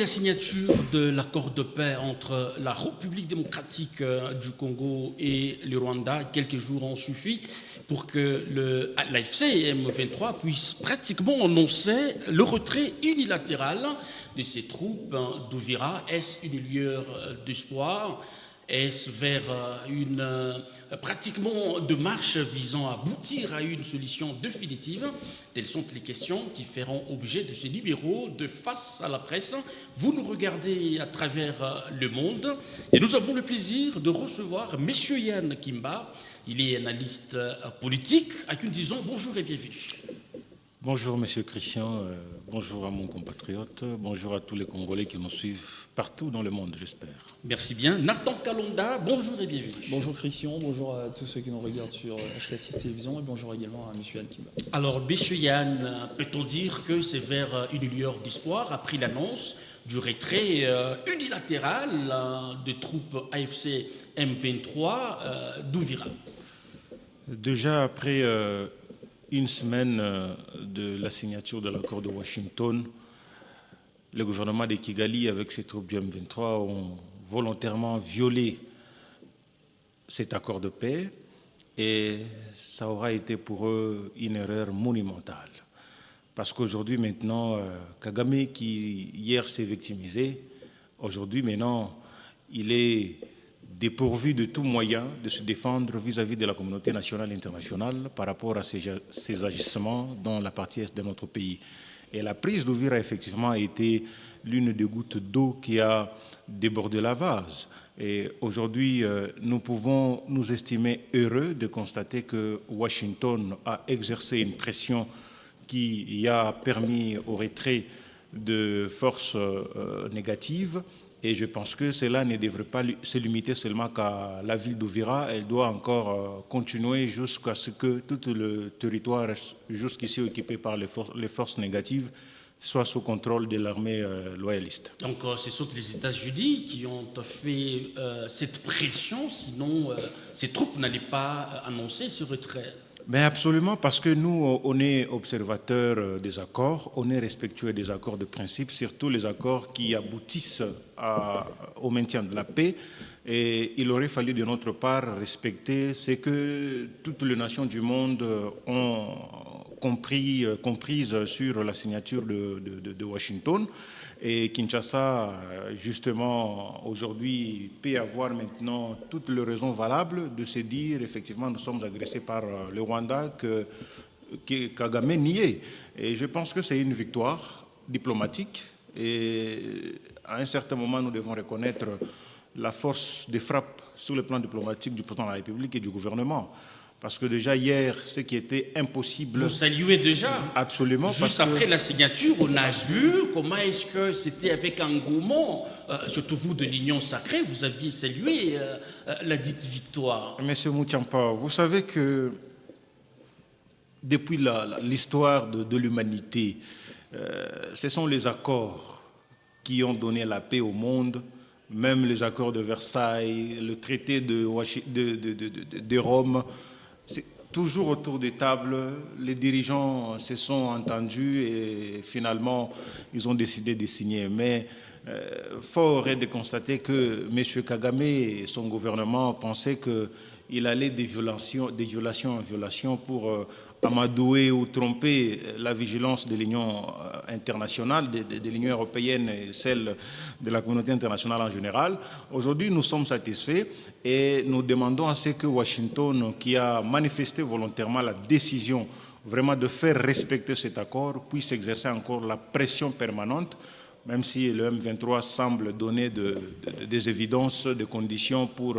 signature de l'accord de paix entre la République démocratique du Congo et le Rwanda, quelques jours ont suffi pour que l'AFC M23 puisse pratiquement annoncer le retrait unilatéral de ses troupes d'Ouvira. Est-ce une lueur d'espoir? Est-ce vers pratiquement de marche visant à aboutir à une solution définitive? Telles sont les questions qui feront objet de ces numéros de Face à la presse. Vous nous regardez à travers le monde et nous avons le plaisir de recevoir M. Yann Kimba. Il est analyste politique. À qui nous disons bonjour et bienvenue. Bonjour Monsieur Christian, bonjour à mon compatriote, bonjour à tous les Congolais qui nous suivent partout dans le monde, j'espère. Merci bien. Nathan Kalonda, bonjour et bienvenue. Bonjour Christian, bonjour à tous ceux qui nous regardent sur HK6 Télévision et bonjour également à M. Yann Kimba. Alors, M. Yann, peut-on dire que c'est vers une lueur d'espoir après l'annonce du retrait unilatéral de troupes AFC M23 d'Ouvira? Déjà après une semaine de la signature de l'accord de Washington, le gouvernement de Kigali avec ses troupes du M23 ont volontairement violé cet accord de paix et ça aura été pour eux une erreur monumentale. Parce qu'aujourd'hui maintenant, Kagame qui hier s'est victimisé, aujourd'hui maintenant il est dépourvu de tout moyen de se défendre vis-à-vis de la communauté nationale et internationale par rapport à ces agissements dans la partie est de notre pays. Et la prise d'Ouvira, effectivement, a été l'une des gouttes d'eau qui a débordé la vase. Et aujourd'hui, nous pouvons nous estimer heureux de constater que Washington a exercé une pression qui a permis au retrait de forces négatives. Et je pense que cela ne devrait pas se limiter seulement qu'à la ville d'Ouvira. Elle doit encore continuer jusqu'à ce que tout le territoire jusqu'ici occupé par les forces négatives soit sous contrôle de l'armée loyaliste. Donc ce sont les États-Unis qui ont fait cette pression, sinon ces troupes n'allaient pas annoncer ce retrait. Ben absolument, parce que nous, on est observateurs des accords, on est respectueux des accords de principe, surtout les accords qui aboutissent au maintien de la paix. Et il aurait fallu de notre part respecter ce que toutes les nations du monde ont comprises sur la signature de Washington. Et Kinshasa, justement, aujourd'hui, peut avoir maintenant toutes les raisons valables de se dire, effectivement, nous sommes agressés par le Rwanda, que Kagame niait. Et je pense que c'est une victoire diplomatique. Et à un certain moment, nous devons reconnaître la force de frappe sur le plan diplomatique du président de la République et du gouvernement. Parce que déjà hier, ce qui était impossible... Vous saluez déjà? Absolument. Juste après la signature, on a vu comment est-ce que c'était avec engouement, surtout vous de l'Union sacrée, vous aviez salué la dite victoire. Monsieur Moutiampa, vous savez que depuis l'histoire de l'humanité, ce sont les accords qui ont donné la paix au monde, même les accords de Versailles, le traité de Rome. Toujours autour des tables, les dirigeants se sont entendus et finalement, ils ont décidé de signer. Mais fort est de constater que M. Kagame et son gouvernement pensaient qu'il allait de violation en violation pour amadouer ou tromper la vigilance de l'Union internationale, de l'Union européenne et celle de la communauté internationale en général. Aujourd'hui, nous sommes satisfaits et nous demandons à ce que Washington, qui a manifesté volontairement la décision vraiment de faire respecter cet accord, puisse exercer encore la pression permanente, même si le M23 semble donner des évidences, des conditions pour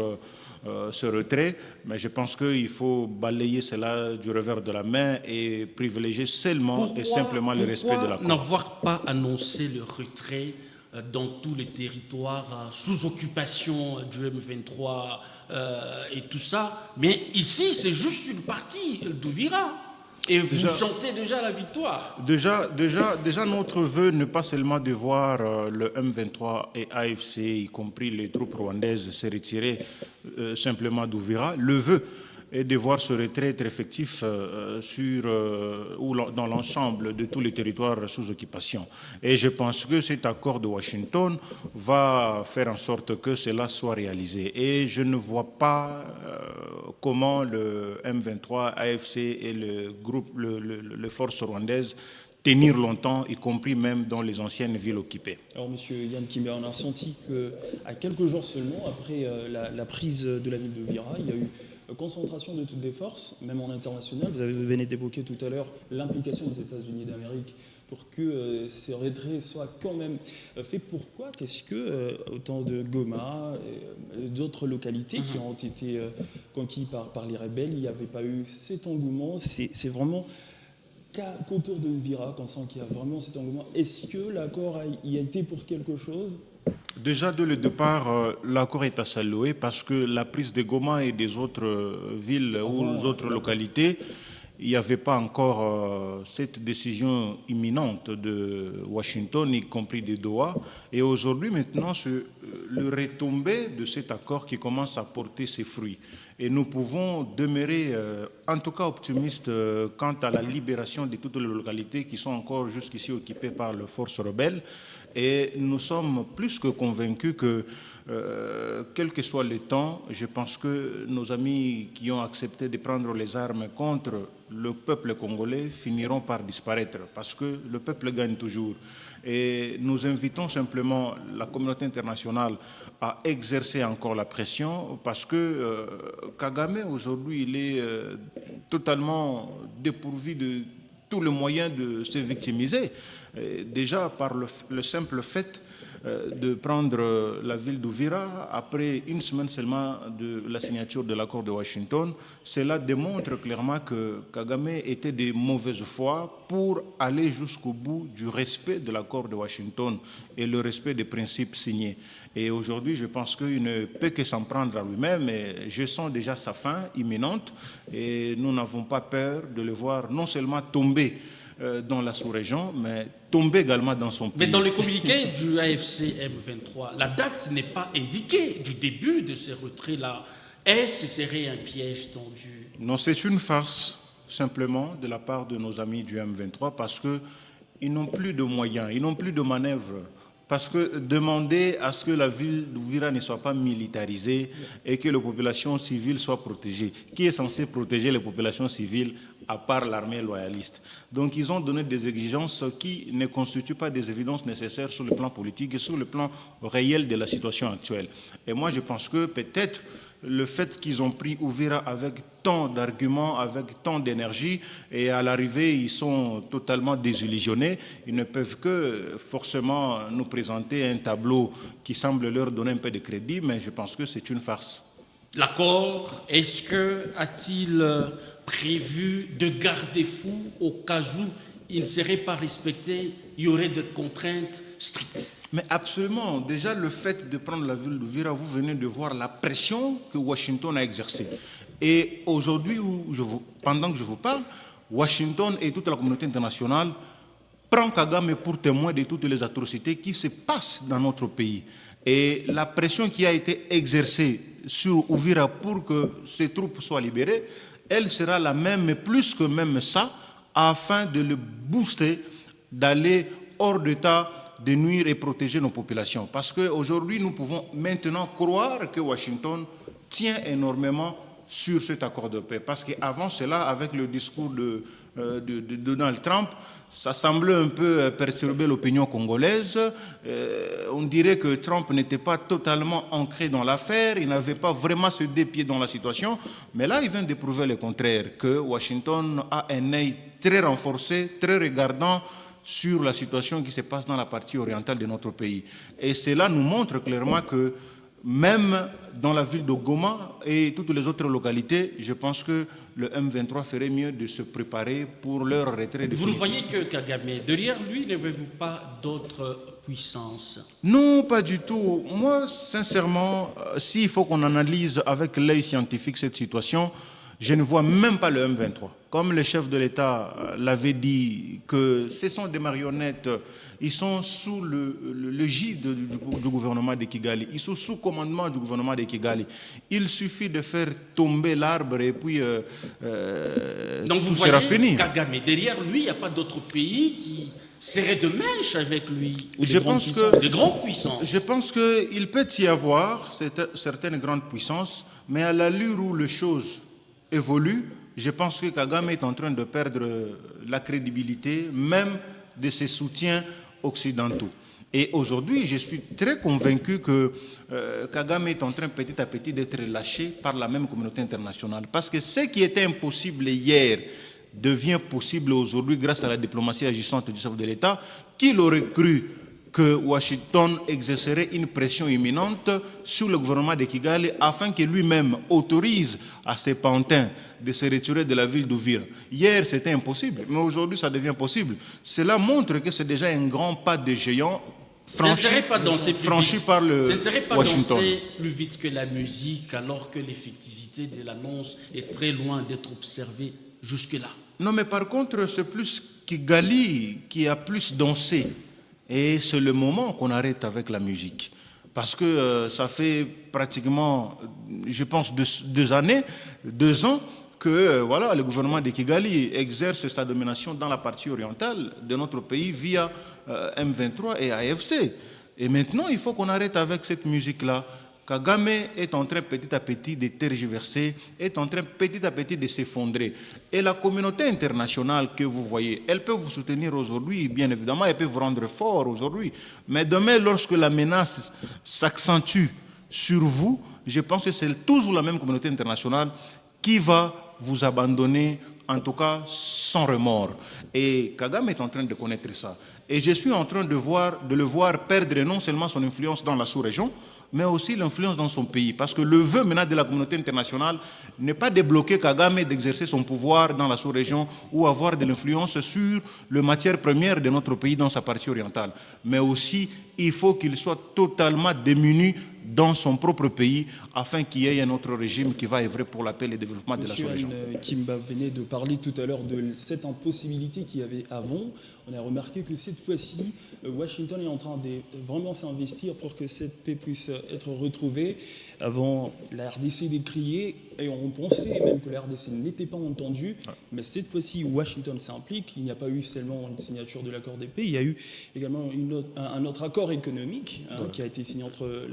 ce retrait, mais je pense qu'il faut balayer cela du revers de la main et privilégier seulement et simplement le respect de l'accord. Pourquoi n'avoir pas annoncé le retrait dans tous les territoires sous occupation du M23 et tout ça? Mais ici, c'est juste une partie d'Ouvira. Et vous chantez déjà la victoire. Déjà, notre vœu n'est pas seulement de voir le M23 et AFC, y compris les troupes rwandaises, se retirer simplement d'Ouvira. Le vœu et de voir ce retrait être effectif dans l'ensemble de tous les territoires sous occupation. Et je pense que cet accord de Washington va faire en sorte que cela soit réalisé. Et je ne vois pas comment le M23, AFC et le groupe, les forces rwandaises tenir longtemps, y compris même dans les anciennes villes occupées. Alors, monsieur Yann Kimber, on a ressenti qu'à quelques jours seulement après la prise de la ville de Uvira, il y a eu concentration de toutes les forces, même en international. Vous venez d'évoquer tout à l'heure l'implication des États-Unis d'Amérique pour que ces retraits soient quand même faits. Pourquoi est-ce que autant de Goma et d'autres localités qui ont été conquises par les rebelles, il n'y avait pas eu cet engouement? C'est vraiment qu'autour de Uvira qu'on sent qu'il y a vraiment cet engouement. Est-ce que l'accord y a été pour quelque chose? Déjà, dès le départ, l'accord est à saluer parce que la prise de Goma et des autres villes ou des autres localités, il n'y avait pas encore cette décision imminente de Washington, y compris de Doha. Et aujourd'hui, maintenant, c'est le retombé de cet accord qui commence à porter ses fruits. Et nous pouvons demeurer, en tout cas, optimistes quant à la libération de toutes les localités qui sont encore jusqu'ici occupées par les forces rebelles. Et nous sommes plus que convaincus que, quel que soit le temps, je pense que nos amis qui ont accepté de prendre les armes contre le peuple congolais finiront par disparaître parce que le peuple gagne toujours. Et nous invitons simplement la communauté internationale à exercer encore la pression parce que Kagame aujourd'hui il est totalement dépourvu de tous les moyens de se victimiser. Déjà par le simple fait de prendre la ville d'Uvira après une semaine seulement de la signature de l'accord de Washington, cela démontre clairement que Kagame était de mauvaise foi pour aller jusqu'au bout du respect de l'accord de Washington et le respect des principes signés. Et aujourd'hui, je pense qu'il ne peut que s'en prendre à lui-même et je sens déjà sa fin imminente et nous n'avons pas peur de le voir non seulement tomber dans la sous-région, mais tomber également dans son pays. Mais dans le communiqué du AFC M23, la date n'est pas indiquée du début de ces retraits-là. Est-ce que ce serait un piège tendu? Non, c'est une farce, simplement, de la part de nos amis du M23, parce qu'ils n'ont plus de moyens, ils n'ont plus de manœuvres. Parce que demander à ce que la ville d'Uvira ne soit pas militarisée et que les populations civiles soient protégées. Qui est censé protéger les populations civiles à part l'armée loyaliste? Donc ils ont donné des exigences qui ne constituent pas des évidences nécessaires sur le plan politique et sur le plan réel de la situation actuelle. Et moi je pense que peut-être le fait qu'ils ont pris Uvira avec tant d'arguments, avec tant d'énergie, et à l'arrivée, ils sont totalement désillusionnés. Ils ne peuvent que forcément nous présenter un tableau qui semble leur donner un peu de crédit, mais je pense que c'est une farce. L'accord, est-ce que a-t-il prévu de garde-fous au cas où il ne serait pas respecté, il y aurait des contraintes strictes? Mais absolument. Déjà, le fait de prendre la ville d'Uvira, vous venez de voir la pression que Washington a exercée. Et aujourd'hui, pendant que je vous parle, Washington et toute la communauté internationale prend Kagame pour témoin de toutes les atrocités qui se passent dans notre pays. Et la pression qui a été exercée sur Uvira pour que ces troupes soient libérées, elle sera la même, mais plus que même ça, afin de le booster, d'aller hors d'état, de nuire et protéger nos populations. Parce qu'aujourd'hui, nous pouvons maintenant croire que Washington tient énormément sur cet accord de paix. Parce qu'avant cela, avec le discours de Donald Trump, ça semblait un peu perturber l'opinion congolaise. On dirait que Trump n'était pas totalement ancré dans l'affaire, il n'avait pas vraiment ce pieds dans la situation. Mais là, il vient de prouver le contraire, que Washington a un œil très renforcé, très regardant sur la situation qui se passe dans la partie orientale de notre pays. Et cela nous montre clairement que même dans la ville de Goma et toutes les autres localités, je pense que le M23 ferait mieux de se préparer pour leur retrait définitif. Vous ne voyez que Kagame. Derrière lui, ne voyez-vous pas d'autres puissances? Non, pas du tout. Moi, sincèrement, s'il faut qu'on analyse avec l'œil scientifique cette situation, Je ne vois même pas le M23. Comme le chef de l'État l'avait dit, que ce sont des marionnettes, ils sont sous le gide du gouvernement de Kigali, ils sont sous commandement du gouvernement de Kigali. Il suffit de faire tomber l'arbre et puis Donc vous tout sera fini. Kagame, derrière lui, il n'y a pas d'autres pays qui seraient de mèche avec lui. Je pense que de grandes puissances. Je pense qu'il peut y avoir certaines grandes puissances, mais à l'allure où les choses évoluent, je pense que Kagame est en train de perdre la crédibilité, même de ses soutiens occidentaux. Et aujourd'hui, je suis très convaincu que Kagame est en train petit à petit d'être lâché par la même communauté internationale. Parce que ce qui était impossible hier devient possible aujourd'hui grâce à la diplomatie agissante du chef de l'État. Qui l'aurait cru que Washington exercerait une pression imminente sur le gouvernement de Kigali afin que lui-même autorise à ses pantins de se retirer de la ville d'Uvira. Hier, c'était impossible, mais aujourd'hui, ça devient possible. Cela montre que c'est déjà un grand pas de géant franchi par le Ce ne serait pas Washington. danser plus vite que la musique, alors que l'effectivité de l'annonce est très loin d'être observée jusque-là. Non, mais par contre, c'est plus Kigali qui a plus dansé. Et c'est le moment qu'on arrête avec la musique. Parce que ça fait pratiquement, je pense, 2 ans que voilà, le gouvernement de Kigali exerce sa domination dans la partie orientale de notre pays via M23 et AFC. Et maintenant, il faut qu'on arrête avec cette musique-là. Kagame est en train petit à petit de tergiverser, est en train petit à petit de s'effondrer. Et la communauté internationale que vous voyez, elle peut vous soutenir aujourd'hui, bien évidemment, elle peut vous rendre fort aujourd'hui. Mais demain, lorsque la menace s'accentue sur vous, je pense que c'est toujours la même communauté internationale qui va vous abandonner, en tout cas sans remords. Et Kagame est en train de connaître ça. Et je suis en train de le voir perdre non seulement son influence dans la sous-région, mais aussi l'influence dans son pays. Parce que le vœu maintenant de la communauté internationale n'est pas de bloquer Kagame d'exercer son pouvoir dans la sous-région ou avoir de l'influence sur les matières premières de notre pays dans sa partie orientale. Mais aussi, il faut qu'il soit totalement démuni dans son propre pays afin qu'il y ait un autre régime qui va œuvrer pour la paix et le développement de la sous-région. Kimba venait de parler tout à l'heure de cette impossibilité qu'il y avait avant. On a remarqué que cette fois-ci, Washington est en train de vraiment s'investir pour que cette paix puisse être retrouvée. Avant, la RDC décriait, et on pensait même que la RDC n'était pas entendue, mais cette fois-ci, Washington s'implique. Il n'y a pas eu seulement une signature de l'accord de paix, il y a eu également un autre accord économique qui a été signé entre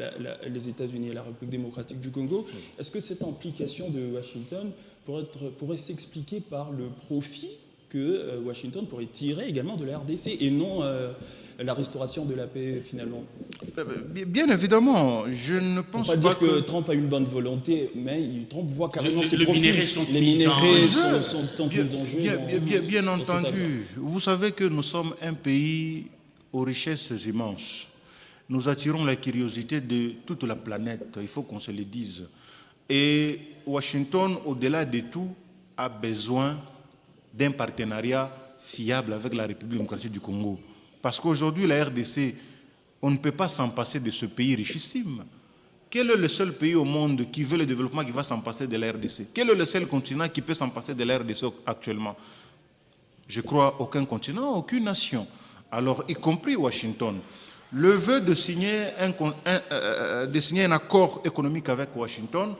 les États-Unis et la République démocratique du Congo. Est-ce que cette implication de Washington pourrait s'expliquer par le profit que Washington pourrait tirer également de la RDC et non la restauration de la paix finalement? Bien évidemment, je ne pense pas dire que Trump a une bonne volonté, mais Trump voit carrément ses profits. Les minéraux sont mis en jeu. Bien entendu. Vous savez que nous sommes un pays aux richesses immenses. Nous attirons la curiosité de toute la planète, il faut qu'on se le dise. Et Washington, au-delà de tout, a besoin d'un partenariat fiable avec la République démocratique du Congo. Parce qu'aujourd'hui, la RDC, on ne peut pas s'en passer de ce pays richissime. Quel est le seul pays au monde qui veut le développement qui va s'en passer de la RDC? Quel est le seul continent qui peut s'en passer de la RDC actuellement? Je crois aucun continent, aucune nation. Alors, y compris Washington. Le vœu de signer un accord économique avec Washington,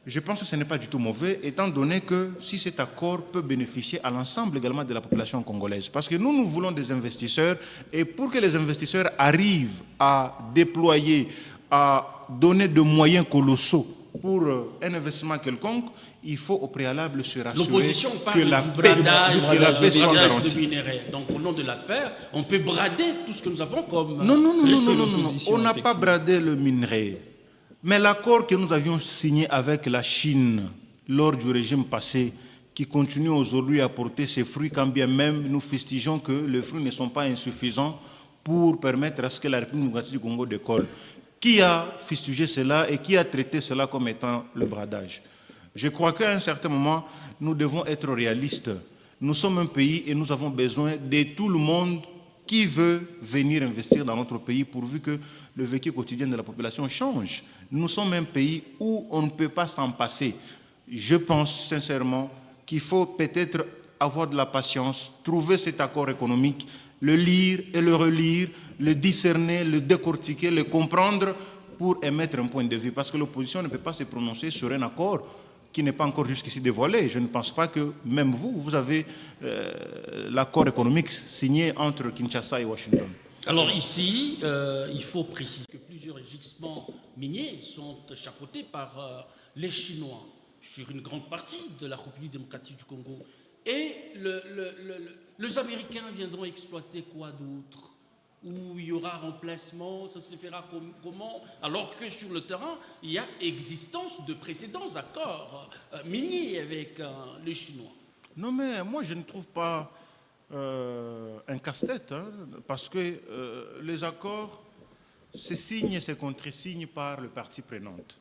je pense que ce n'est pas du tout mauvais, étant donné que si cet accord peut bénéficier à l'ensemble également de la population congolaise. Parce que nous voulons des investisseurs, et pour que les investisseurs arrivent à déployer, à donner de moyens colossaux pour un investissement quelconque, il faut au préalable se rassurer que la paix soit garantie. Donc au nom de la paix, on peut brader tout ce que nous avons comme... Non. On n'a pas bradé le minerai. Mais l'accord que nous avions signé avec la Chine lors du régime passé, qui continue aujourd'hui à porter ses fruits, quand bien même nous fustigeons que les fruits ne sont pas insuffisants pour permettre à ce que la République démocratique du Congo décolle. Qui a fustigé cela et qui a traité cela comme étant le bradage? Je crois qu'à un certain moment, nous devons être réalistes. Nous sommes un pays et nous avons besoin de tout le monde qui veut venir investir dans notre pays pourvu que le vécu quotidien de la population change. Nous sommes un pays où on ne peut pas s'en passer. je pense sincèrement qu'il faut peut-être avoir de la patience, trouver cet accord économique, le lire et le relire, le discerner, le décortiquer, le comprendre pour émettre un point de vue. Parce que l'opposition ne peut pas se prononcer sur un accord qui n'est pas encore jusqu'ici dévoilé. Je ne pense pas que même vous avez l'accord économique signé entre Kinshasa et Washington. Alors ici, il faut préciser que plusieurs gisements miniers sont chapeautés par les Chinois sur une grande partie de la République démocratique du Congo. Et les Américains viendront exploiter quoi d'autre? Où il y aura remplacement, ça se fera comment? Alors que sur le terrain, il y a existence de précédents accords miniers avec les Chinois. Non, mais moi, je ne trouve pas un casse-tête, hein, parce que les accords se signent et se contresignent par les parties prenantes.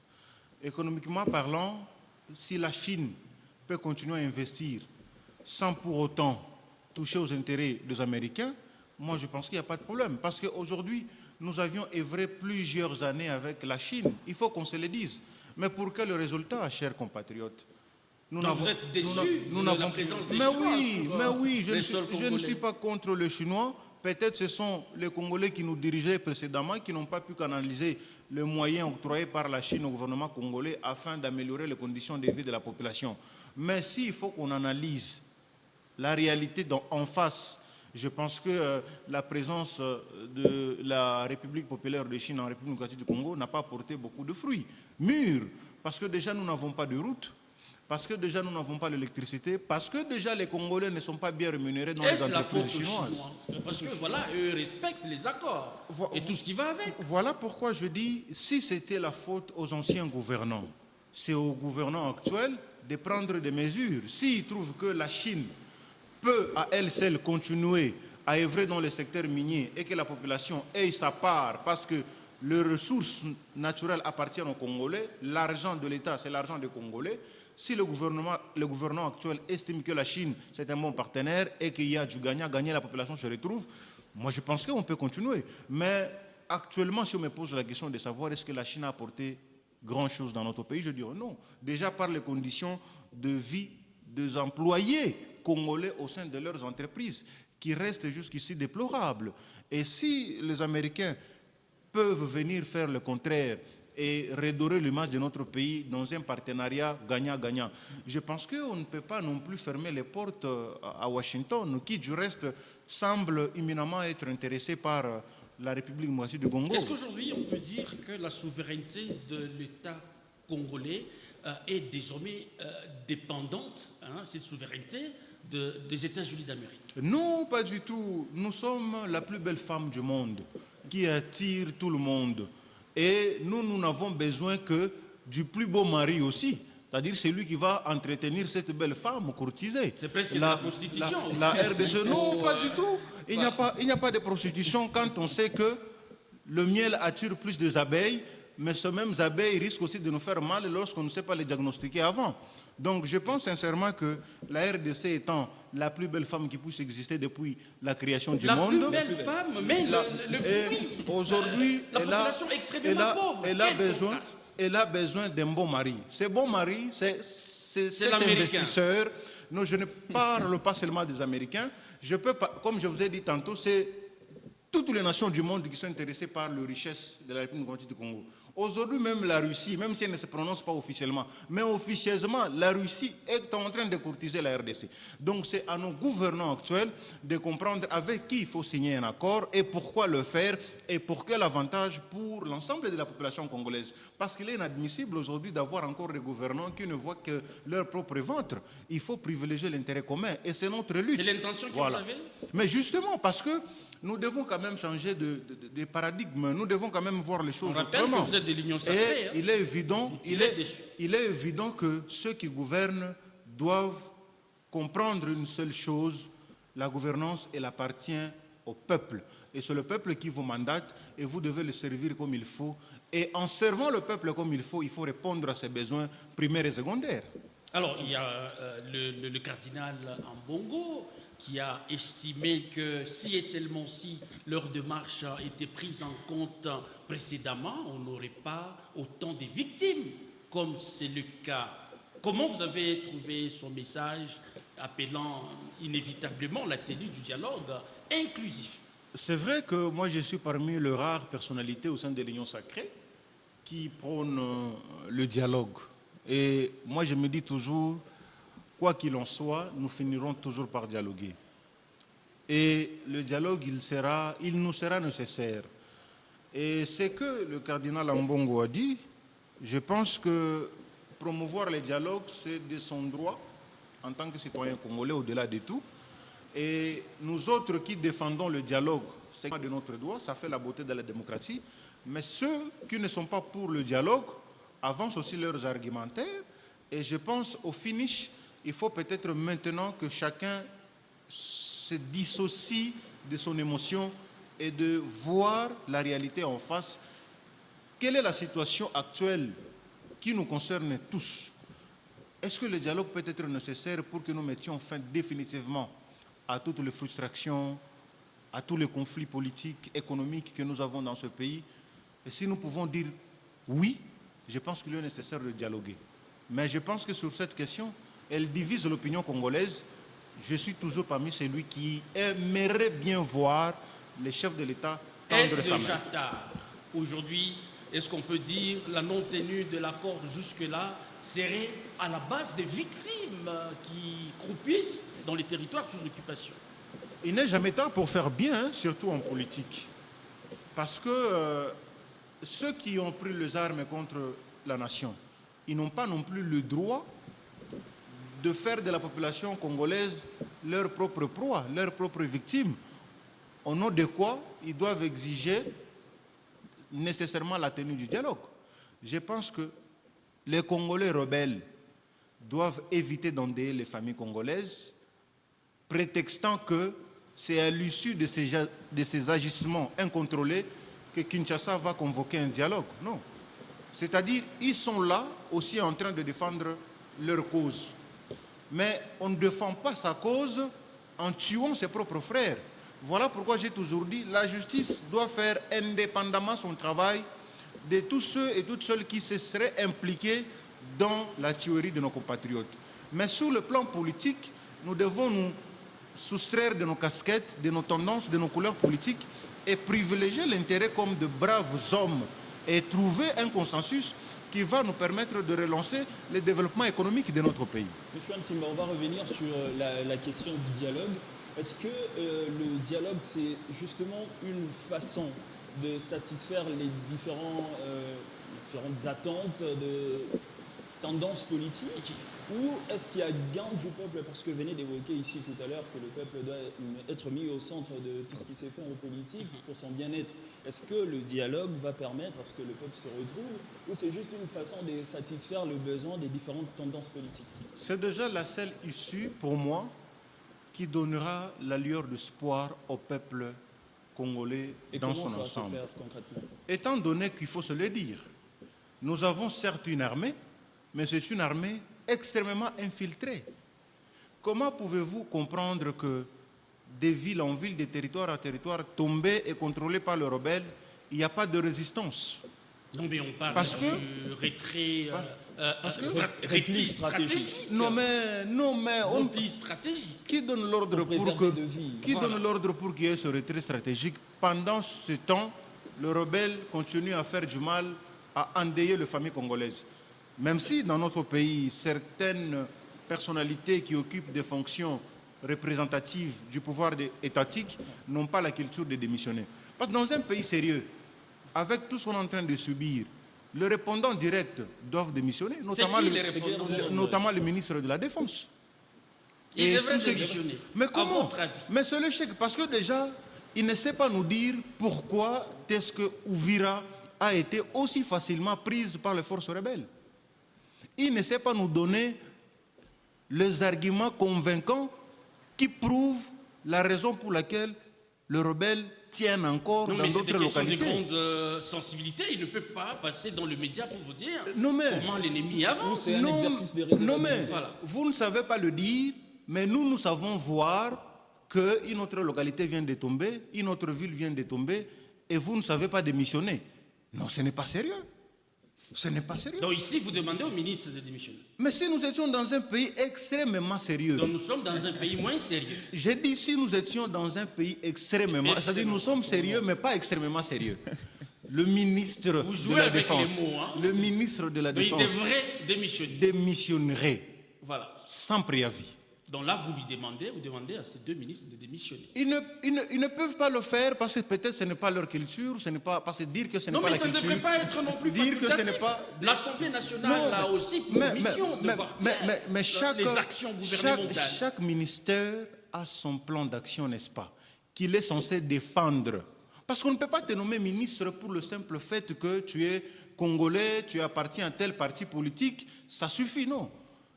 Économiquement parlant, si la Chine peut continuer à investir sans pour autant toucher aux intérêts des Américains, moi je pense qu'il n'y a pas de problème. Parce qu'aujourd'hui, nous avions œuvré plusieurs années avec la Chine. Il faut qu'on se le dise. Mais pour quel résultat, chers compatriotes? Donc vous êtes déçus de la présence des Chinois? Mais oui, je ne suis pas contre les Chinois. Peut-être ce sont les Congolais qui nous dirigeaient précédemment qui n'ont pas pu canaliser les moyens octroyés par la Chine au gouvernement congolais afin d'améliorer les conditions de vie de la population. Mais s'il faut qu'on analyse la réalité en face, je pense que la présence de la République populaire de Chine en République démocratique du Congo n'a pas apporté beaucoup de fruits. Mûrs, parce que déjà nous n'avons pas de route, parce que déjà nous n'avons pas l'électricité, parce que déjà les Congolais ne sont pas bien rémunérés dans les entreprises chinoises. Parce que voilà, eux respectent les accords et tout ce qui va avec. Voilà pourquoi je dis, si c'était la faute aux anciens gouvernants, c'est aux gouvernants actuels de prendre des mesures. S'ils trouvent que la Chine peut à elle seule continuer à œuvrer dans le secteur minier et que la population ait sa part parce que les ressources naturelles appartiennent aux Congolais, l'argent de l'État c'est l'argent des Congolais, si le gouvernement actuel estime que la Chine c'est un bon partenaire et qu'il y a du gagnant-gagnant, la population se retrouve, moi je pense qu'on peut continuer. Mais actuellement, si on me pose la question de savoir est-ce que la Chine a apporté grand-chose dans notre pays, je dirais non. Déjà par les conditions de vie des employés congolais au sein de leurs entreprises, qui restent jusqu'ici déplorables. Et si les Américains peuvent venir faire le contraire et redorer l'image de notre pays dans un partenariat gagnant-gagnant, je pense qu'on ne peut pas non plus fermer les portes à Washington, qui du reste semble imminemment être intéressé par la République démocratique du Congo. Est-ce qu'aujourd'hui on peut dire que la souveraineté de l'État congolais est désormais dépendante, cette souveraineté, des États-Unis d'Amérique? Non, pas du tout. Nous sommes la plus belle femme du monde qui attire tout le monde. Et nous n'avons besoin que du plus beau mari aussi. C'est-à-dire celui qui va entretenir cette belle femme courtisée. C'est presque la prostitution. La RDC, non, pas du tout. Il n'y a pas de prostitution quand on sait que le miel attire plus des abeilles, mais ces mêmes abeilles risquent aussi de nous faire mal lorsqu'on ne sait pas les diagnostiquer avant. Donc je pense sincèrement que la RDC étant la plus belle femme qui puisse exister depuis la création du monde. La plus belle femme, mais le fruit. Aujourd'hui, la population extrêmement pauvre. Elle a besoin d'un bon mari. Ce bon mari, c'est cet investisseur. Non, je ne parle pas seulement des Américains. Je peux pas, comme je vous ai dit tantôt, c'est toutes les nations du monde qui sont intéressées par les richesses de la République démocratique du Congo. Aujourd'hui, même la Russie, même si elle ne se prononce pas officiellement, mais officieusement, la Russie est en train de courtiser la RDC. Donc c'est à nos gouvernants actuels de comprendre avec qui il faut signer un accord et pourquoi le faire et pour quel avantage pour l'ensemble de la population congolaise. Parce qu'il est inadmissible aujourd'hui d'avoir encore des gouvernants qui ne voient que leur propre ventre. Il faut privilégier l'intérêt commun et c'est notre lutte. C'est l'intention que vous avez ? Mais justement, parce que nous devons quand même changer de paradigme. Nous devons quand même voir les choses autrement. Que vous êtes de l'Union sacrée. Il est évident que ceux qui gouvernent doivent comprendre une seule chose. La gouvernance, elle appartient au peuple. Et c'est le peuple qui vous mandate et vous devez le servir comme il faut. Et en servant le peuple comme il faut répondre à ses besoins primaires et secondaires. Alors, il y a le cardinal Ambongo qui a estimé que si et seulement si leur démarche a été prise en compte précédemment, on n'aurait pas autant de victimes, comme c'est le cas Comment vous avez trouvé son message appelant inévitablement la tenue du dialogue inclusif? C'est vrai que moi je suis parmi les rares personnalités au sein de l'Union sacrée qui prônent le dialogue. Et moi je me dis toujours, quoi qu'il en soit, nous finirons toujours par dialoguer. Et le dialogue, il nous sera nécessaire. Et c'est que le cardinal Ambongo a dit, je pense que promouvoir le dialogue, c'est de son droit en tant que citoyen congolais au-delà de tout. Et nous autres qui défendons le dialogue, c'est de notre droit, ça fait la beauté de la démocratie. Mais ceux qui ne sont pas pour le dialogue avancent aussi leurs argumentaires. Et je pense au finish, il faut peut-être maintenant que chacun se dissocie de son émotion et de voir la réalité en face. Quelle est la situation actuelle qui nous concerne tous? Est-ce que le dialogue peut être nécessaire pour que nous mettions fin définitivement à toutes les frustrations, à tous les conflits politiques, économiques que nous avons dans ce pays? Et si nous pouvons dire oui, je pense qu'il est nécessaire de dialoguer. Mais je pense que sur cette question, elle divise l'opinion congolaise. Je suis toujours parmi celui qui aimerait bien voir les chefs de l'État tendre sa main. Est-ce déjà tard? Aujourd'hui, est-ce qu'on peut dire la non-tenue de l'accord jusque-là serait à la base des victimes qui croupissent dans les territoires sous occupation? Il n'est jamais tard pour faire bien, surtout en politique. Parce que ceux qui ont pris les armes contre la nation, ils n'ont pas non plus le droit de faire de la population congolaise leur propre proie, leur propre victime. Au nom de quoi ils doivent exiger nécessairement la tenue du dialogue. Je pense que les Congolais rebelles doivent éviter d'endeuiller les familles congolaises, prétextant que c'est à l'issue de ces agissements incontrôlés que Kinshasa va convoquer un dialogue. Non. C'est-à-dire, ils sont là aussi en train de défendre leur cause. Mais on ne défend pas sa cause en tuant ses propres frères. Voilà pourquoi j'ai toujours dit, la justice doit faire indépendamment son travail de tous ceux et toutes celles qui se seraient impliqués dans la tuerie de nos compatriotes. Mais sur le plan politique, nous devons nous soustraire de nos casquettes, de nos tendances, de nos couleurs politiques et privilégier l'intérêt comme de braves hommes et trouver un consensus qui va nous permettre de relancer le développement économique de notre pays. Monsieur Ntimba, on va revenir sur la question du dialogue. Est-ce que le dialogue, c'est justement une façon de satisfaire les différentes attentes de tendances politiques, ou est-ce qu'il y a gain du peuple? Parce que vous venez d'évoquer ici tout à l'heure que le peuple doit être mis au centre de tout ce qui s'est fait en politique pour son bien-être. Est-ce que le dialogue va permettre à ce que le peuple se retrouve, ou c'est juste une façon de satisfaire le besoin des différentes tendances politiques? C'est déjà la seule issue, pour moi, qui donnera la lueur d'espoir au peuple congolais dans son ensemble. Et comment ça va se faire concrètement? Étant donné qu'il faut se le dire, nous avons certes une armée, mais c'est une armée extrêmement infiltrée. Comment pouvez-vous comprendre que des villes en villes, des territoires à territoires tombés et contrôlés par les rebelles, il n'y a pas de résistance? Non, mais on parle Parce que repli stratégique. Non mais repli stratégique. Qui donne l'ordre pour qu'il y ait ce retrait stratégique? Pendant ce temps, le rebelle continue à faire du mal, à endeuiller les familles congolaises. Même si dans notre pays, certaines personnalités qui occupent des fonctions représentatives du pouvoir étatique n'ont pas la culture de démissionner. Parce que dans un pays sérieux, avec tout ce qu'on est en train de subir, les répondants directs doivent démissionner, notamment le ministre de la Défense. Il devrait démissionner. Mais comment? Mais c'est le chèque, parce que déjà, il ne sait pas nous dire pourquoi est-ce que Ouvira a été aussi facilement prise par les forces rebelles. Il ne sait pas nous donner les arguments convaincants qui prouvent la raison pour laquelle les rebelles tiennent encore dans d'autres localités. C'est une grande sensibilité. Il ne peut pas passer dans le média pour vous dire comment l'ennemi avance. Non mais vous ne savez pas le dire, mais nous savons voir qu'une autre localité vient de tomber, une autre ville vient de tomber, et vous ne savez pas démissionner. Non, ce n'est pas sérieux. Ce n'est pas sérieux. Donc ici, vous demandez au ministre de démissionner. Mais si nous étions dans un pays extrêmement sérieux, Donc nous sommes dans un pays moins sérieux. j'ai dit si nous étions dans un pays extrêmement, c'est-à-dire nous sommes sérieux mais pas extrêmement sérieux. Le ministre Vous de jouez la avec Défense, les mots, hein. le ministre de la Donc il Défense devrait démissionner. démissionnerait Voilà. sans préavis. Donc là, vous demandez à ces deux ministres de démissionner. Ils ne peuvent pas le faire parce que peut-être ce n'est pas leur culture, ce n'est pas parce que dire que ce n'est Non, pas mais la ça ne culture. devrait pas être non plus Dire que ce facultatif. n'est pas- L'Assemblée nationale a aussi pour mission de voir clair les actions gouvernementales. chaque ministère a son plan d'action, n'est-ce pas, qu'il est censé défendre. Parce qu'on ne peut pas te nommer ministre pour le simple fait que tu es congolais, tu appartiens à tel parti politique, ça suffit, non.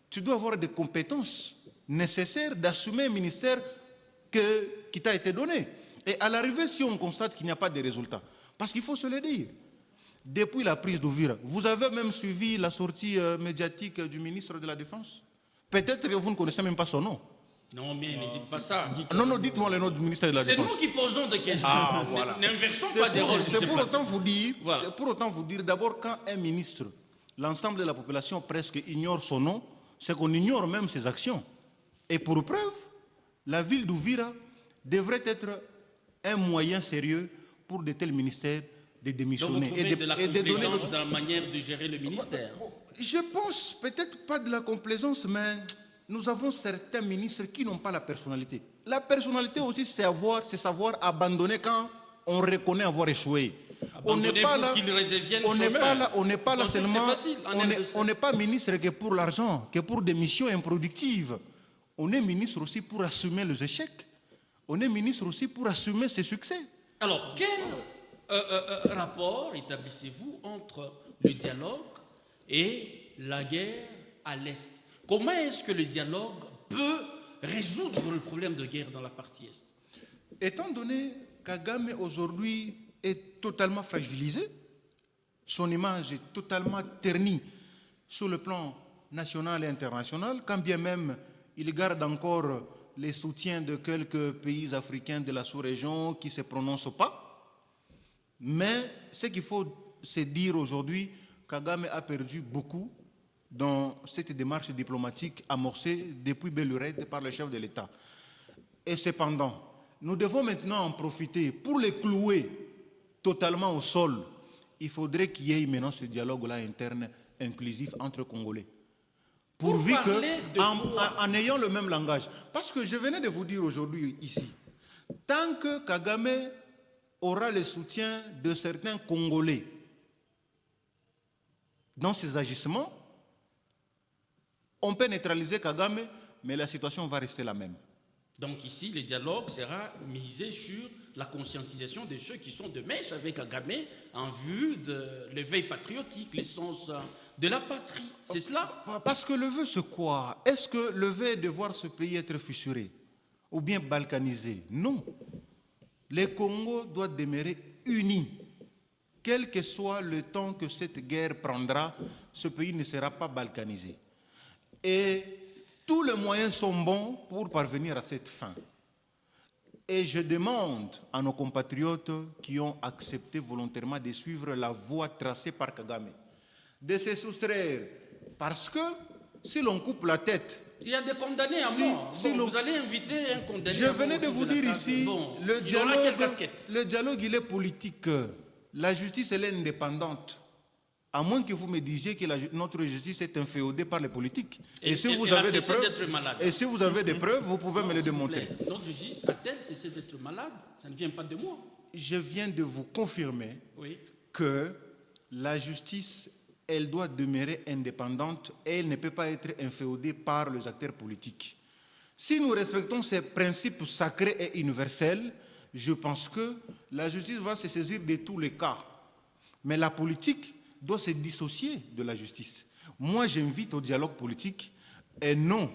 Tu dois avoir des compétences nécessaires d'assumer un ministère qui t'a été donné. Et à l'arrivée, si on constate qu'il n'y a pas de résultats, parce qu'il faut se le dire, depuis la prise d'Ouvira, vous avez même suivi la sortie médiatique du ministre de la Défense. Peut-être que vous ne connaissez même pas son nom. Non, mais ne dites pas ça. Non, dites-moi le nom du ministère de la C'est Défense. nous qui posons des questions. Ah, voilà. N'inversons pas des rôles. C'est pour autant vous dire, Voilà. c'est pour autant vous dire d'abord quand un ministre, l'ensemble de la population presque ignore son nom, c'est qu'on ignore même ses actions. Et pour preuve, la ville d'Ouvira devrait être un moyen sérieux pour de tels ministères de Donc vous démissionner trouvez de la donner complaisance dans la manière de gérer le ministère. Je pense peut-être pas de la complaisance, mais nous avons certains ministres qui n'ont pas la personnalité. La personnalité aussi, c'est savoir abandonner quand on reconnaît avoir échoué. Abandonner pour qu'ils redeviennent chômeurs. On n'est pas là Donc, c'est seulement. facile, en RDC. On n'est pas ministre que pour l'argent, que pour des missions improductives. On est ministre aussi pour assumer les échecs. On est ministre aussi pour assumer ses succès. Alors, quel rapport établissez-vous entre le dialogue et la guerre à l'Est? Comment est-ce que le dialogue peut résoudre le problème de guerre dans la partie Est? Étant donné qu'Kagame aujourd'hui est totalement fragilisé, son image est totalement ternie sur le plan national et international, quand bien même il garde encore les soutiens de quelques pays africains de la sous-région qui ne se prononcent pas. Mais ce qu'il faut se dire aujourd'hui, Kagame a perdu beaucoup dans cette démarche diplomatique amorcée depuis Belle Lurette par le chef de l'État. Et cependant, nous devons maintenant en profiter pour les clouer totalement au sol. Il faudrait qu'il y ait maintenant ce dialogue-là interne, inclusif entre Congolais. Pourvu en ayant le même langage. Parce que je venais de vous dire aujourd'hui ici, tant que Kagame aura le soutien de certains Congolais dans ses agissements, on peut neutraliser Kagame, mais la situation va rester la même. Donc ici, le dialogue sera misé sur la conscientisation de ceux qui sont de mèche avec Kagame en vue de l'éveil patriotique, l'essence de la patrie. C'est cela? Parce que le vœu, c'est quoi? Est-ce que le vœu est de voir ce pays être fissuré ou bien balkanisé? Non. Le Congo doit demeurer uni. Quel que soit le temps que cette guerre prendra, ce pays ne sera pas balkanisé. Et tous les moyens sont bons pour parvenir à cette fin. Et je demande à nos compatriotes qui ont accepté volontairement de suivre la voie tracée par Kagame, de se soustraire. Parce que si l'on coupe la tête, il y a des condamnés à mort. Vous allez inviter un condamné je à mort. venais de vous dire ici, le dialogue, il est politique. La justice, elle est indépendante. À moins que vous me disiez que notre justice est inféodée par les politiques. Et si vous avez des preuves, vous pouvez me les démontrer. Notre justice a-t-elle cessé d'être malade? Ça ne vient pas de moi. Je viens de vous confirmer que la justice, elle doit demeurer indépendante et elle ne peut pas être inféodée par les acteurs politiques. Si nous respectons ces principes sacrés et universels, je pense que la justice va se saisir de tous les cas. Mais la politique doit se dissocier de la justice. Moi, j'invite au dialogue politique et non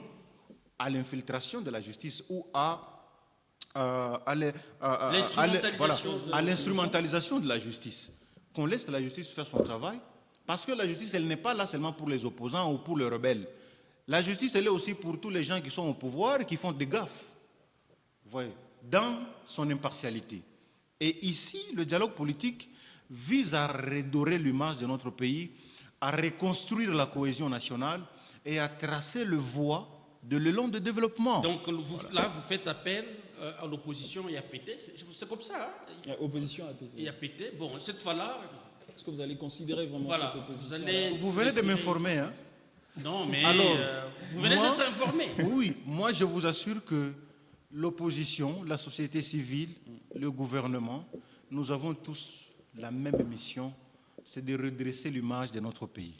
à l'infiltration de la justice ou à l'instrumentalisation de la justice. Qu'on laisse la justice faire son travail, parce que la justice, elle n'est pas là seulement pour les opposants ou pour les rebelles. La justice, elle est aussi pour tous les gens qui sont au pouvoir et qui font des gaffes. Vous voyez, dans son impartialité. Et ici, le dialogue politique vise à redorer l'image de notre pays à reconstruire la cohésion nationale et à tracer le voie de l'élan de développement. Donc là, vous faites appel à l'opposition et à péter. C'est comme ça. Hein? Opposition à péter. Et à péter. Bon, cette fois-là... Est-ce que vous allez considérer vraiment Voilà, cette opposition Vous venez de m'informer, hein? Non, mais Alors, vous venez d'être informé. Oui, moi je vous assure que l'opposition, la société civile, le gouvernement, nous avons tous la même mission, c'est de redresser l'image de notre pays.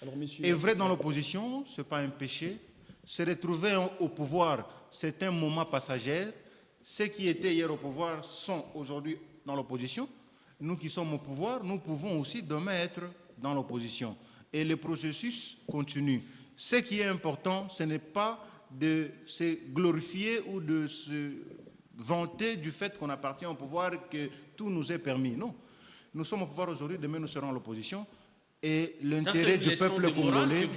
Alors, messieurs, Et vrai dans l'opposition, ce n'est pas un péché. Se retrouver au pouvoir, c'est un moment passager. Ceux qui étaient hier au pouvoir sont aujourd'hui dans l'opposition. Nous qui sommes au pouvoir, nous pouvons aussi demain être dans l'opposition. Et le processus continue. Ce qui est important, ce n'est pas de se glorifier ou de se vanter du fait qu'on appartient au pouvoir, que tout nous est permis. Non. Nous sommes au pouvoir aujourd'hui, demain nous serons à l'opposition. Et l'intérêt du peuple congolais,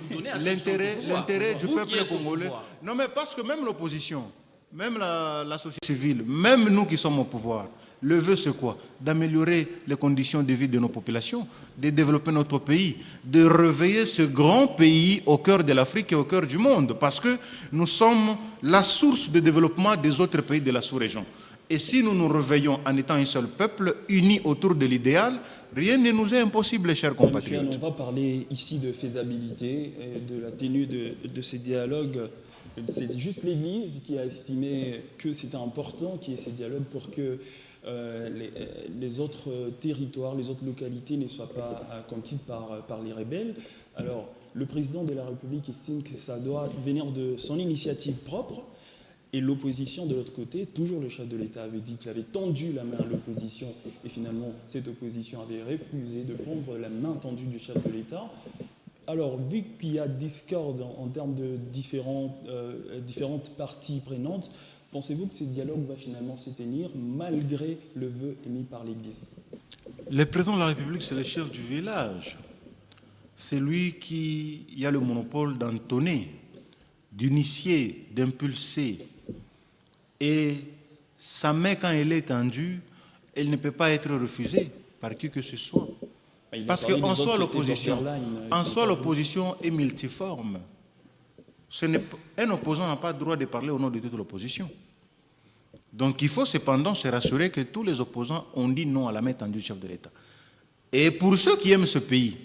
l'intérêt du peuple congolais. Non, mais parce que même l'opposition, même la société civile, même nous qui sommes au pouvoir, le vœu c'est quoi? D'améliorer les conditions de vie de nos populations, de développer notre pays, de réveiller ce grand pays au cœur de l'Afrique et au cœur du monde, parce que nous sommes la source de développement des autres pays de la sous-région. Et si nous nous réveillons en étant un seul peuple, unis autour de l'idéal, rien ne nous est impossible, chers compatriotes. On va parler ici de faisabilité et de la tenue de ces dialogues. C'est juste l'Église qui a estimé que c'était important qu'il y ait ces dialogues pour que les autres territoires, les autres localités ne soient pas conquises par les rebelles. Alors, le président de la République estime que ça doit venir de son initiative propre. Et l'opposition, de l'autre côté, toujours le chef de l'État avait dit qu'il avait tendu la main à l'opposition, et finalement, cette opposition avait refusé de prendre la main tendue du chef de l'État. Alors, vu qu'il y a discorde en termes de différentes parties prenantes, pensez-vous que ce dialogue va finalement se tenir malgré le vœu émis par l'Église? Le président de la République, c'est le chef du village. C'est lui qui a le monopole d'entonner, d'initier, d'impulser. Et sa main, quand elle est tendue, elle ne peut pas être refusée par qui que ce soit. Parce qu'en soi, l'opposition est multiforme. Un opposant n'a pas le droit de parler au nom de toute l'opposition. Donc il faut cependant se rassurer que tous les opposants ont dit non à la main tendue du chef de l'État. Et pour ceux qui aiment ce pays,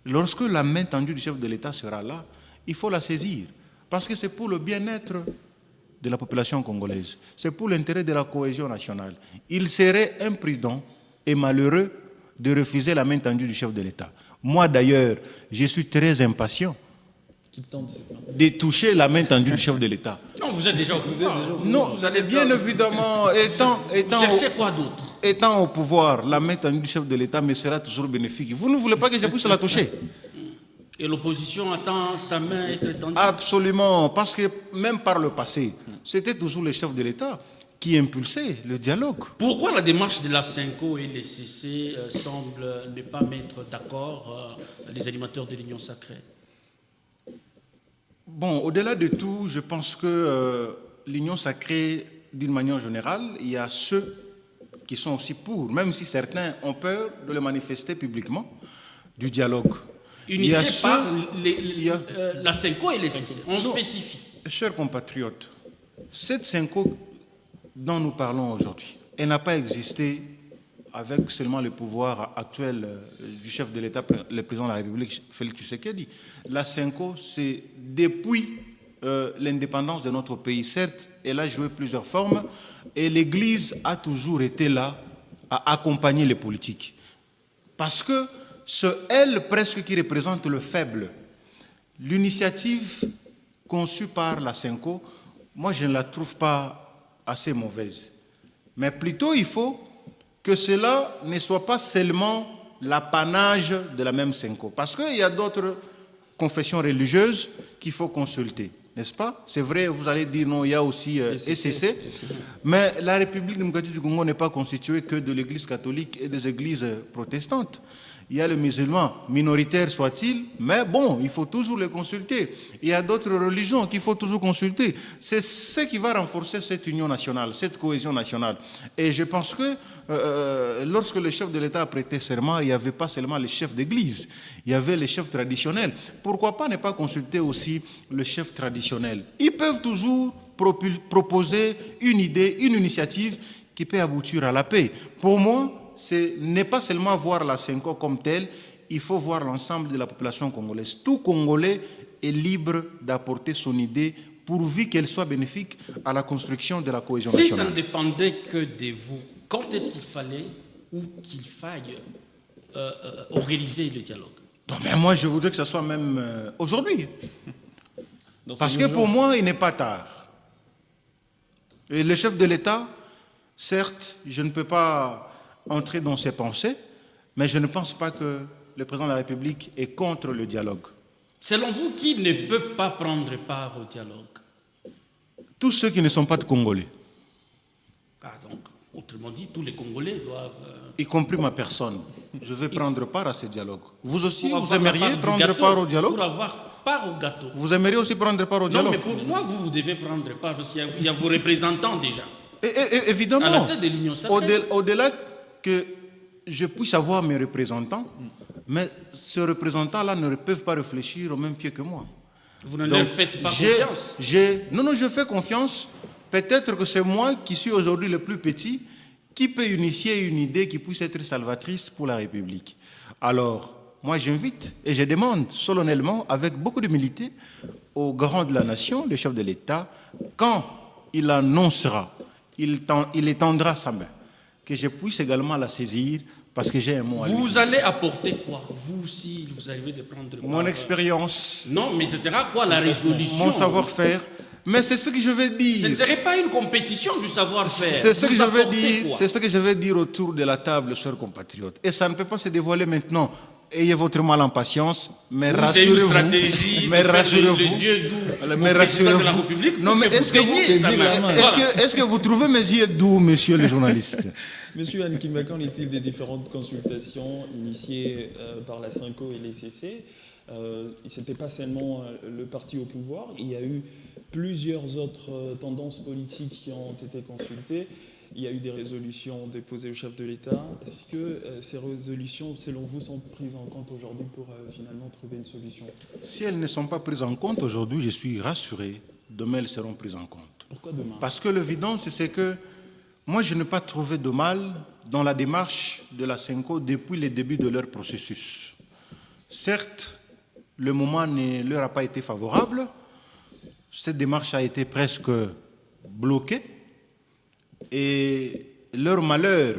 lorsque la main tendue du chef de l'État sera là, il faut la saisir. Parce que c'est pour le bien-être de la population congolaise. C'est pour l'intérêt de la cohésion nationale. Il serait imprudent et malheureux de refuser la main tendue du chef de l'État. Moi, d'ailleurs, je suis très impatient de toucher la main tendue du chef de l'État. Non, vous êtes déjà au pouvoir. Non, vous allez bien évidemment, cherchez quoi d'autre? Étant au pouvoir, la main tendue du chef de l'État me sera toujours bénéfique. Vous ne voulez pas que je puisse la toucher? Et l'opposition attend sa main être tendue? Absolument, parce que même par le passé, c'était toujours le chef de l'État qui impulsait le dialogue. Pourquoi la démarche de la CENCO et les CC semble ne pas mettre d'accord les animateurs de l'Union sacrée? Bon, au-delà de tout, je pense que l'Union sacrée, d'une manière générale, il y a ceux qui sont aussi pour, même si certains ont peur de le manifester publiquement, du dialogue. Unissez par la CENCO et les CC, on spécifie. Chers compatriotes, cette CENCO dont nous parlons aujourd'hui, elle n'a pas existé avec seulement le pouvoir actuel du chef de l'État, le président de la République, Félix Tshisekedi. La CENCO, c'est depuis l'indépendance de notre pays. Certes, elle a joué plusieurs formes et l'Église a toujours été là à accompagner les politiques. Parce que c'est elle presque qui représente le faible. L'initiative conçue par la CENCO, moi je ne la trouve pas assez mauvaise. Mais plutôt il faut que cela ne soit pas seulement l'apanage de la même CENCO. Parce qu'il y a d'autres confessions religieuses qu'il faut consulter, n'est-ce pas? C'est vrai, vous allez dire non, il y a aussi SCC. Mais la République démocratique du Congo n'est pas constituée que de l'Église catholique et des églises protestantes. il y a les musulmans, minoritaires soit-il, mais bon, il faut toujours les consulter. Il y a d'autres religions qu'il faut toujours consulter. C'est ce qui va renforcer cette union nationale, cette cohésion nationale. Et je pense que lorsque le chef de l'État a prêté serment, il n'y avait pas seulement les chefs d'église, il y avait les chefs traditionnels. Pourquoi pas ne pas consulter aussi le chef traditionnel? Ils peuvent toujours proposer une idée, une initiative qui peut aboutir à la paix. Pour moi, ce n'est pas seulement voir la Senko comme telle, il faut voir l'ensemble de la population congolaise. Tout Congolais est libre d'apporter son idée pourvu qu'elle soit bénéfique à la construction de la cohésion nationale. Si ça ne dépendait que de vous, quand est-ce qu'il fallait ou qu'il faille organiser le dialogue? Non, mais moi, je voudrais que ce soit même aujourd'hui. Parce que pour moi, il n'est pas tard. Et le chef de l'État, certes, je ne peux pas entrer dans ses pensées, mais je ne pense pas que le président de la République est contre le dialogue. Selon vous, qui ne peut pas prendre part au dialogue? Tous ceux qui ne sont pas de Congolais. Ah, donc, autrement dit, tous les Congolais doivent... Y compris ma personne. Je vais prendre part à ce dialogue. Vous aussi, Pour vous avoir la aimeriez part du prendre gâteau, part au dialogue? Pour avoir part au gâteau. Vous aimeriez aussi prendre part au Non, dialogue? mais pourquoi vous devez prendre part? Parce qu'il y a vos représentants déjà. Et évidemment, À la tête de l'Union sacrée. au-delà que je puisse avoir mes représentants, mais ces représentants-là ne peuvent pas réfléchir au même pied que moi. Vous ne Donc, leur faites pas confiance. Non, je fais confiance. Peut-être que c'est moi qui suis aujourd'hui le plus petit qui peut initier une idée qui puisse être salvatrice pour la République. Alors, moi j'invite et je demande solennellement, avec beaucoup d'humilité, au garant de la nation, le chef de l'État, quand il annoncera, il étendra sa main, que je puisse également la saisir, parce que j'ai un mot à lui dire. Vous allez apporter quoi? Vous, si vous arrivez de prendre part. Mon expérience, Non, mais ce sera quoi la résolution? mon savoir-faire, mais c'est ce que je vais dire. Ce ne serait pas une compétition du savoir-faire. C'est ce que Vous je vais apportez dire. quoi? C'est ce que je vais dire autour de la table, chers compatriotes. Et ça ne peut pas se dévoiler maintenant. Ayez votre mal en patience, mais C'est une rassurez-vous. stratégie Mais de faire rassurez-vous. les yeux doux Mais au président de la rassurez-vous. République. Non, mais est-ce que Voilà. est-ce que vous trouvez mes yeux doux, messieurs les journalistes? Monsieur Anne Kimba, qu'en est-il des différentes consultations initiées par la Senko et les CC? Ce n'était pas seulement le parti au pouvoir, il y a eu plusieurs autres tendances politiques qui ont été consultées. Il y a eu des résolutions déposées au chef de l'État. Est-ce que ces résolutions, selon vous, sont prises en compte aujourd'hui pour finalement trouver une solution? Si elles ne sont pas prises en compte aujourd'hui, je suis rassuré. Demain, elles seront prises en compte. Pourquoi demain? Parce que l'évidence, c'est que moi, je n'ai pas trouvé de mal dans la démarche de la Senko depuis le début de leur processus. Certes, le moment ne leur a pas été favorable. Cette démarche a été presque bloquée. Et leur malheur,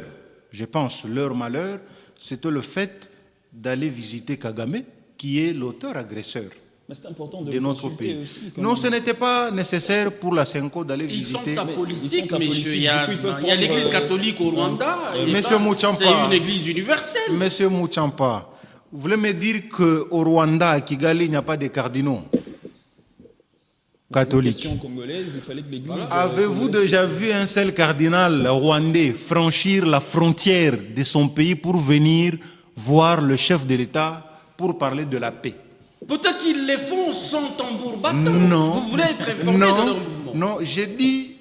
je pense, leur malheur, c'était le fait d'aller visiter Kagame, qui est l'auteur agresseur Mais c'est important de de notre consulter pays. aussi. Non, ce n'était pas nécessaire pour la Senko d'aller Ils sont visiter. apolitiques, apolitiques, messieurs. Il y du a, coup, ils peuvent il y a prendre, l'église catholique au Rwanda. et Monsieur là, Mouchampa. c'est une église universelle. Monsieur Mouchampa, vous voulez me dire qu'au Rwanda, à Kigali, il n'y a pas de cardinaux catholiques? Question congolaise, il fallait que l'Église... Avez-vous déjà vu un seul cardinal rwandais franchir la frontière de son pays pour venir voir le chef de l'État pour parler de la paix? Peut-être qu'ils les font sans tambour battant. Non. Vous voulez être informé de leur mouvement. Non, j'ai dit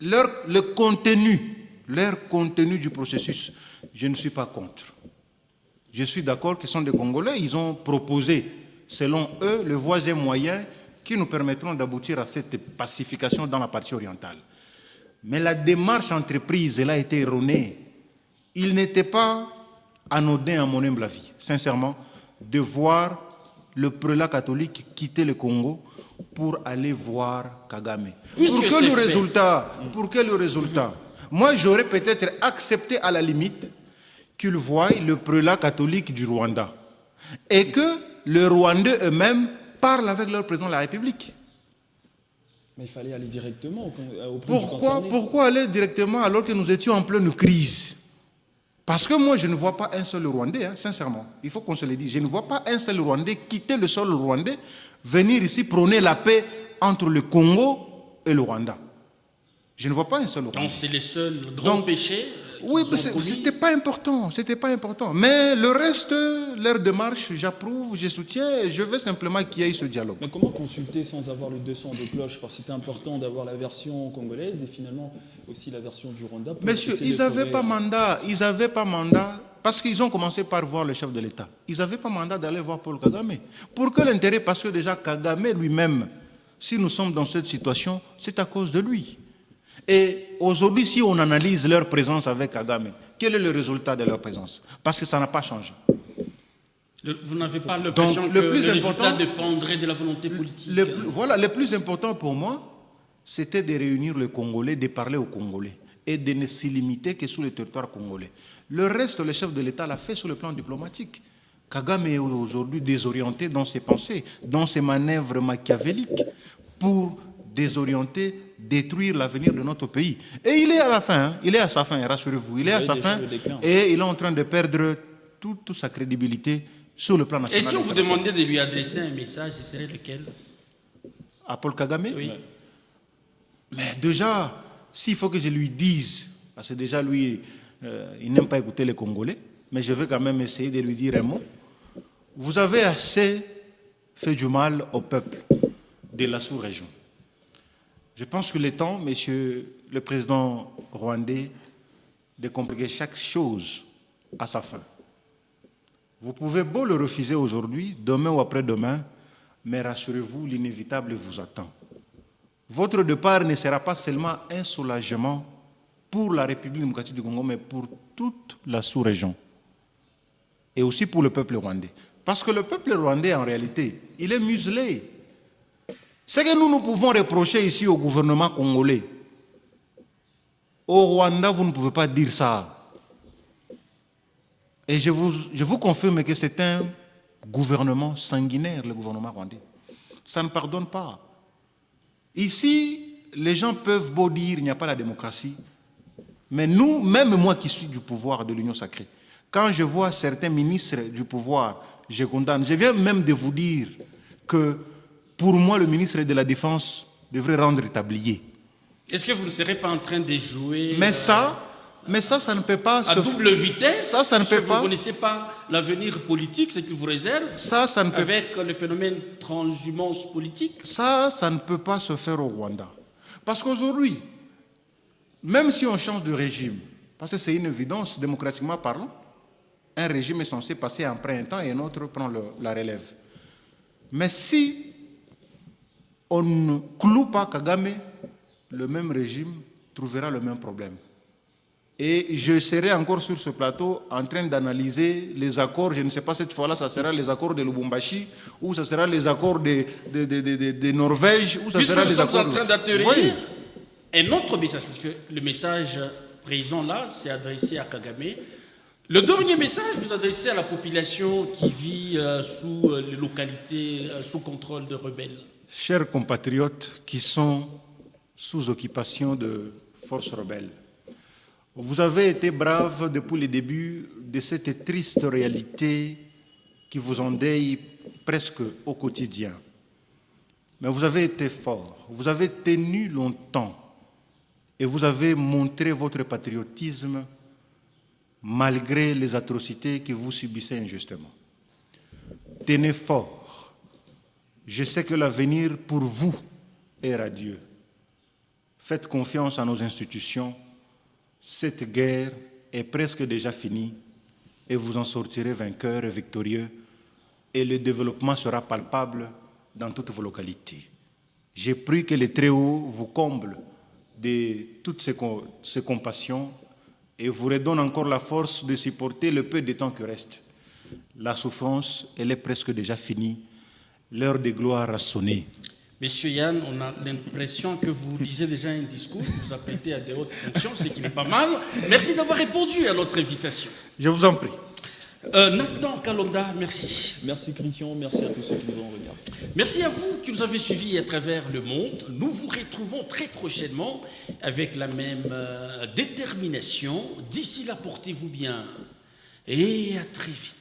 le contenu du processus. Je ne suis pas contre. Je suis d'accord qu'ils sont des Congolais. Ils ont proposé, selon eux, le voies et moyens qui nous permettront d'aboutir à cette pacification dans la partie orientale. Mais la démarche entreprise, elle a été erronée. Il n'était pas anodin, à mon humble avis, sincèrement, de voir le prélat catholique quitter le Congo pour aller voir Kagame. Puisque Pour quel résultat? Moi, j'aurais peut-être accepté à la limite qu'ils voient le prélat catholique du Rwanda et que les Rwandais eux-mêmes parlent avec leur président de la République. Mais il fallait aller directement auprès du concerné. Pourquoi aller directement alors que nous étions en pleine crise? Parce que moi, je ne vois pas un seul Rwandais, sincèrement. Il faut qu'on se le dise. Je ne vois pas un seul Rwandais quitter le sol rwandais, venir ici prôner la paix entre le Congo et le Rwanda. Je ne vois pas un seul Rwandais. Donc c'est le seul grand péché. Oui, qu'ils ont commis. c'était pas important. Mais le reste, leur démarche, j'approuve, je soutiens, et je veux simplement qu'il y ait ce dialogue. Mais comment consulter sans avoir le 200 de cloche? Parce que c'était important d'avoir la version congolaise et finalement aussi la version du Rwanda. Monsieur, ils n'avaient pas mandat, parce qu'ils ont commencé par voir le chef de l'État. Ils n'avaient pas mandat d'aller voir Paul Kagame. Pour quel intérêt? Parce que déjà Kagame lui-même, si nous sommes dans cette situation, c'est à cause de lui. Et aujourd'hui, si on analyse leur présence avec Kagame, quel est le résultat de leur présence? Parce que ça n'a pas changé. Vous n'avez pas l'impression que le résultat dépendrait de la volonté politique? Voilà, le plus important pour moi, c'était de réunir les Congolais, de parler aux Congolais et de ne s'y limiter que sur le territoire congolais. Le reste, le chef de l'État l'a fait sur le plan diplomatique. Kagame est aujourd'hui désorienté dans ses pensées, dans ses manœuvres machiavéliques pour désorienter, détruire l'avenir de notre pays. Et il est à la fin, hein, il est à sa fin, rassurez-vous, il est à sa fin et il est en train de perdre toute sa crédibilité sur le plan national. Et si on vous demandait de lui adresser un message, ce serait lequel? À Paul Kagame? Oui. Mais déjà, s'il faut que je lui dise, parce que déjà lui, il n'aime pas écouter les Congolais, mais je vais quand même essayer de lui dire un mot. Vous avez assez fait du mal au peuple de la sous-région. Je pense que le temps, monsieur le président rwandais, de compliquer chaque chose à sa fin. Vous pouvez beau le refuser aujourd'hui, demain ou après-demain, mais rassurez-vous, l'inévitable vous attend. Votre départ ne sera pas seulement un soulagement pour la République démocratique du Congo, mais pour toute la sous-région. Et aussi pour le peuple rwandais. Parce que le peuple rwandais, en réalité, il est muselé. Ce que nous pouvons reprocher ici au gouvernement congolais. Au Rwanda, vous ne pouvez pas dire ça. Et je vous confirme que c'est un gouvernement sanguinaire, le gouvernement rwandais. Ça ne pardonne pas. Ici, les gens peuvent beau dire qu'il n'y a pas la démocratie. Mais nous, même moi qui suis du pouvoir de l'Union sacrée, quand je vois certains ministres du pouvoir, je condamne. Je viens même de vous dire que pour moi, le ministre de la Défense devrait rendre tablier. Est-ce que vous ne serez pas en train de jouer mais ça ne peut pas à double vitesse? Ça ne peut pas. Vous ne connaissez pas l'avenir politique, ce qu'il vous réserve, avec le phénomène transhumance politique? Ça ne peut pas se faire au Rwanda. Parce qu'aujourd'hui, même si on change de régime, parce que c'est une évidence, démocratiquement parlant, un régime est censé passer après un temps et un autre prend la relève. Mais si on ne cloue pas Kagame, le même régime trouvera le même problème. Et je serai encore sur ce plateau en train d'analyser les accords, je ne sais pas cette fois-là, ça sera les accords de Lubumbashi, ou ça sera les accords de Norvège, ou ça sera les accords... Puisque nous sommes en train d'atterrir un autre message, parce que le message présent là, c'est adressé à Kagame. Le dernier message, vous adressez à la population qui vit sous les localités sous contrôle de rebelles. Chers compatriotes qui sont sous occupation de forces rebelles, vous avez été braves depuis le début de cette triste réalité qui vous endeuille presque au quotidien. Mais vous avez été forts, vous avez tenu longtemps et vous avez montré votre patriotisme malgré les atrocités que vous subissez injustement. Tenez fort. Je sais que l'avenir pour vous est radieux. Faites confiance à nos institutions. Cette guerre est presque déjà finie et vous en sortirez vainqueurs et victorieux et le développement sera palpable dans toutes vos localités. J'ai pris que le Très-Haut vous comble de toutes ces compassions et vous redonne encore la force de supporter le peu de temps qui reste. La souffrance, elle est presque déjà finie. L'heure de gloire a sonné. Monsieur Yann, on a l'impression que vous lisez déjà un discours, vous apprêtez à des hautes fonctions, ce qui n'est pas mal. Merci d'avoir répondu à notre invitation. Je vous en prie. Nathan Kalonda, merci. Merci Christian, merci à tous ceux qui nous ont regardés. Merci à vous qui nous avez suivis à travers le monde. Nous vous retrouvons très prochainement avec la même détermination. D'ici là, portez-vous bien et à très vite.